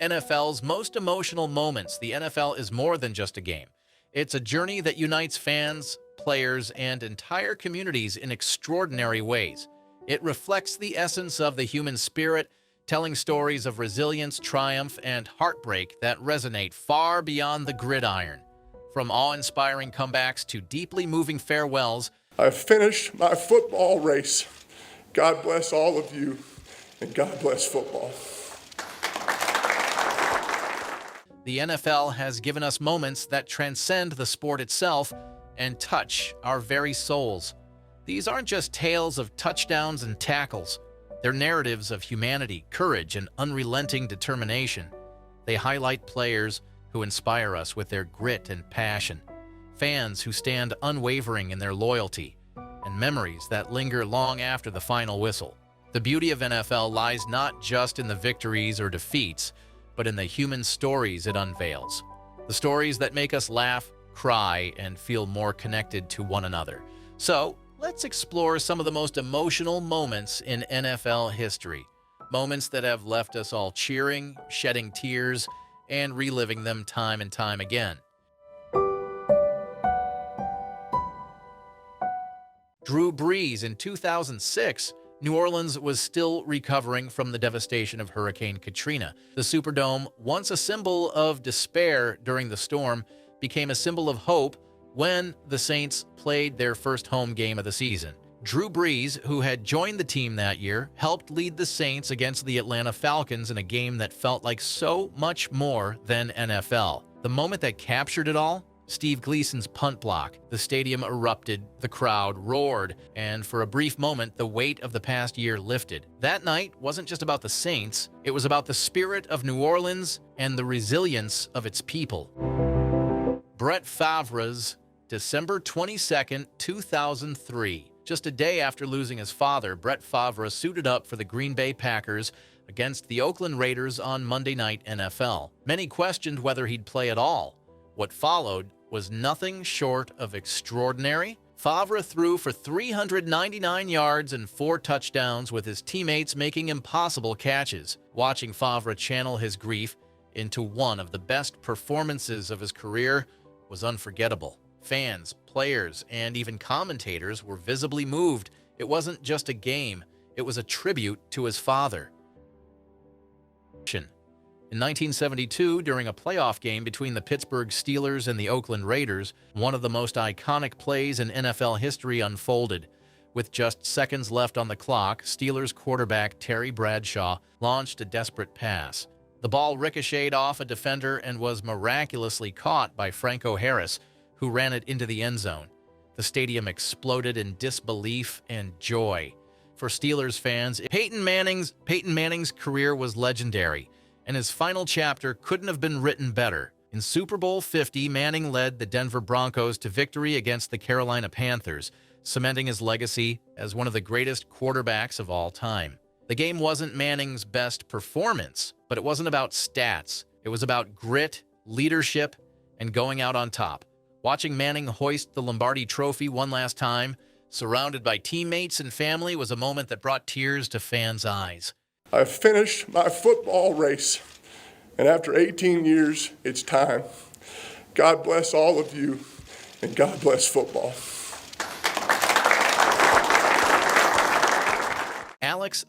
NFL's most emotional moments. The NFL is more than just a game. It's a journey that unites fans, players, and entire communities in extraordinary ways. It reflects the essence of the human spirit, telling stories of resilience, triumph, and heartbreak that resonate far beyond the gridiron. From awe-inspiring comebacks to deeply moving farewells, I've finished my football race. God bless all of you, and God bless football. the NFL has given us moments that transcend the sport itself and touch our very souls. These aren't just tales of touchdowns and tackles. They're narratives of humanity, courage, and unrelenting determination. They highlight players who inspire us with their grit and passion, fans who stand unwavering in their loyalty, and memories that linger long after the final whistle. The beauty of NFL lies not just in the victories or defeats, but in the human stories it unveils. The stories that make us laugh, cry, and feel more connected to one another. So, let's explore some of the most emotional moments in NFL history. Moments that have left us all cheering, shedding tears, and reliving them time and time again. Drew Brees in 2006, New Orleans was still recovering from the devastation of Hurricane Katrina. The Superdome, once a symbol of despair during the storm, became a symbol of hope when the Saints played their first home game of the season. Drew Brees, who had joined the team that year, helped lead the Saints against the Atlanta Falcons in a game that felt like so much more than NFL. The moment that captured it all? Steve Gleason's punt block. The stadium erupted, the crowd roared, and for a brief moment, the weight of the past year lifted. That night wasn't just about the Saints, it was about the spirit of New Orleans and the resilience of its people. Brett Favre's December 22, 2003. Just a day after losing his father, Brett Favre suited up for the Green Bay Packers against the Oakland Raiders on Monday Night NFL. Many questioned whether he'd play at all. What followed was nothing short of extraordinary. Favre threw for 399 yards and 4 touchdowns, with his teammates making impossible catches. Watching Favre channel his grief into one of the best performances of his career was unforgettable. Fans, players, and even commentators were visibly moved. It wasn't just a game, it was a tribute to his father. In 1972, during a playoff game between the Pittsburgh Steelers and the Oakland Raiders, one of the most iconic plays in NFL history unfolded. With just seconds left on the clock, Steelers quarterback Terry Bradshaw launched a desperate pass. The ball ricocheted off a defender and was miraculously caught by Franco Harris, who ran it into the end zone. The stadium exploded in disbelief and joy. For Steelers fans, Peyton Manning's career was legendary, and his final chapter couldn't have been written better. In Super Bowl 50, Manning led the Denver Broncos to victory against the Carolina Panthers, cementing his legacy as one of the greatest quarterbacks of all time. The game wasn't Manning's best performance, but it wasn't about stats. It was about grit, leadership, and going out on top. Watching Manning hoist the Lombardi Trophy one last time, surrounded by teammates and family, was a moment that brought tears to fans' eyes. I've finished my football race, and after 18 years, it's time. God bless all of you, and God bless football. Alex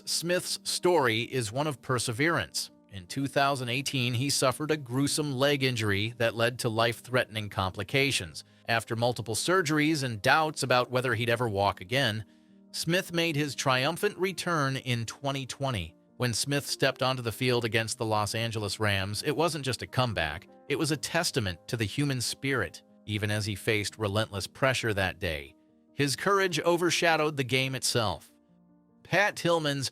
Smith's story is one of perseverance. In 2018, he suffered a gruesome leg injury that led to life-threatening complications. After multiple surgeries and doubts about whether he'd ever walk again, Smith made his triumphant return in 2020. When Smith stepped onto the field against the Los Angeles Rams, it wasn't just a comeback, it was a testament to the human spirit. Even as he faced relentless pressure that day, his courage overshadowed the game itself. Pat Tillman's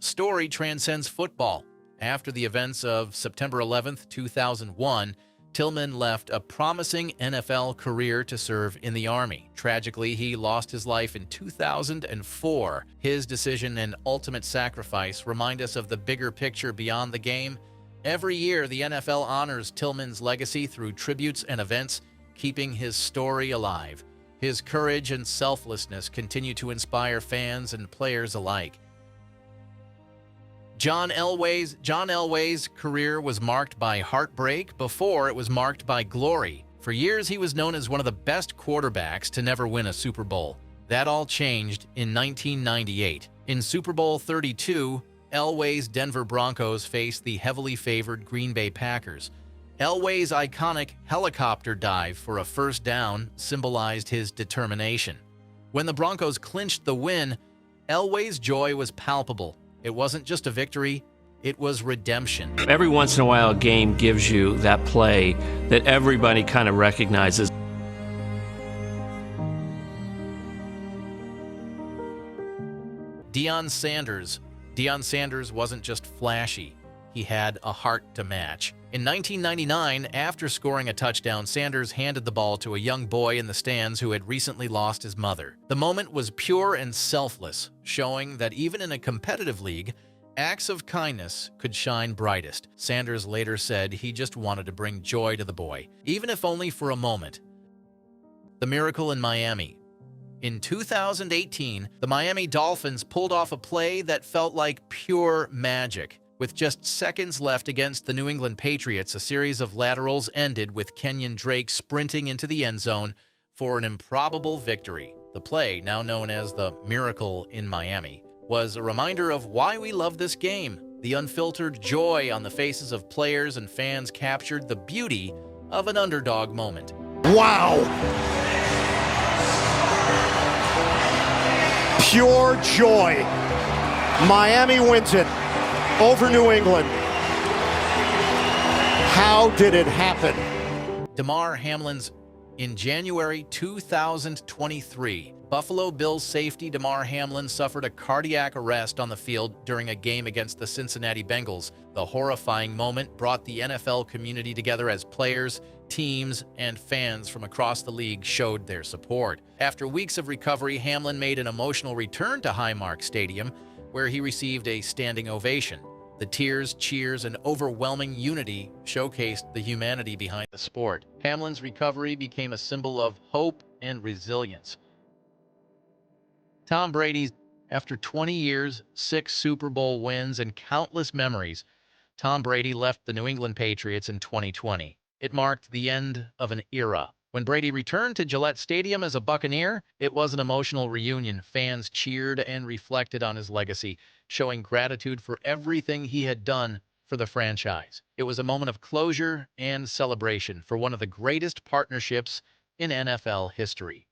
story transcends football. After the events of September 11, 2001, Tillman left a promising NFL career to serve in the Army. Tragically, he lost his life in 2004. His decision and ultimate sacrifice remind us of the bigger picture beyond the game. Every year, the NFL honors Tillman's legacy through tributes and events, keeping his story alive. His courage and selflessness continue to inspire fans and players alike. John Elway's career was marked by heartbreak before it was marked by glory. For years, he was known as one of the best quarterbacks to never win a Super Bowl. That all changed in 1998. In Super Bowl 32, Elway's Denver Broncos faced the heavily favored Green Bay Packers. Elway's iconic helicopter dive for a first down symbolized his determination. When the Broncos clinched the win, Elway's joy was palpable. It wasn't just a victory, it was redemption. Every once in a while, a game gives you that play that everybody kind of recognizes. Deion Sanders wasn't just flashy. He had a heart to match. In 1999, after scoring a touchdown, Sanders handed the ball to a young boy in the stands who had recently lost his mother. The moment was pure and selfless, showing that even in a competitive league, acts of kindness could shine brightest. Sanders later said he just wanted to bring joy to the boy, even if only for a moment. The miracle in Miami. In 2018, the Miami Dolphins pulled off a play that felt like pure magic. With just seconds left against the New England Patriots, a series of laterals ended with Kenyon Drake sprinting into the end zone for an improbable victory. The play, now known as the Miracle in Miami, was a reminder of why we love this game. The unfiltered joy on the faces of players and fans captured the beauty of an underdog moment. Wow! Pure joy. Miami wins it over New England. How did it happen? Damar Hamlin's in January 2023, Buffalo Bills safety Damar Hamlin suffered a cardiac arrest on the field during a game against the Cincinnati Bengals. The horrifying moment brought the NFL community together as players, teams, and fans from across the league showed their support. After weeks of recovery, Hamlin made an emotional return to Highmark Stadium, where he received a standing ovation. The tears, cheers, and overwhelming unity showcased the humanity behind the sport. Hamlin's recovery became a symbol of hope and resilience. Tom Brady, after 20 years, 6 Super Bowl wins, and countless memories, Tom Brady left the New England Patriots in 2020. It marked the end of an era. When Brady returned to Gillette Stadium as a Buccaneer, it was an emotional reunion. Fans cheered and reflected on his legacy, showing gratitude for everything he had done for the franchise. It was a moment of closure and celebration for one of the greatest partnerships in NFL history.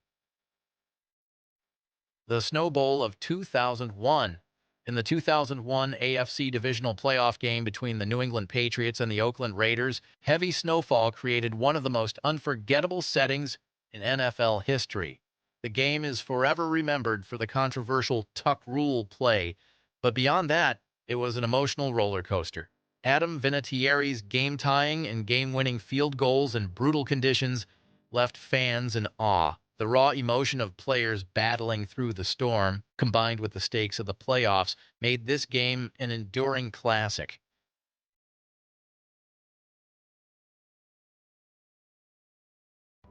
The Snow Bowl of 2001. In the 2001 AFC Divisional Playoff game between the New England Patriots and the Oakland Raiders, heavy snowfall created one of the most unforgettable settings in NFL history. The game is forever remembered for the controversial tuck rule play, but beyond that, it was an emotional roller coaster. Adam Vinatieri's game-tying and game-winning field goals in brutal conditions left fans in awe. The raw emotion of players battling through the storm, combined with the stakes of the playoffs, made this game an enduring classic.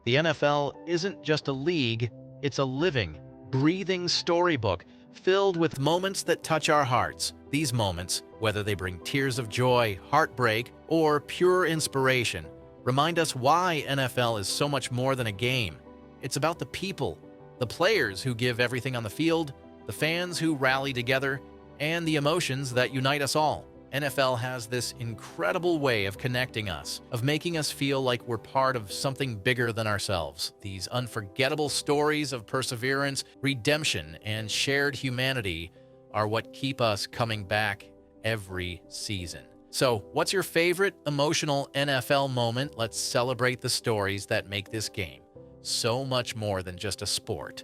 The NFL isn't just a league, it's a living, breathing storybook filled with moments that touch our hearts. These moments, whether they bring tears of joy, heartbreak, or pure inspiration, remind us why NFL is so much more than a game. It's about the people, the players who give everything on the field, the fans who rally together, and the emotions that unite us all. NFL has this incredible way of connecting us, of making us feel like we're part of something bigger than ourselves. These unforgettable stories of perseverance, redemption, and shared humanity are what keep us coming back every season. So, what's your favorite emotional NFL moment? Let's celebrate the stories that make this game so much more than just a sport.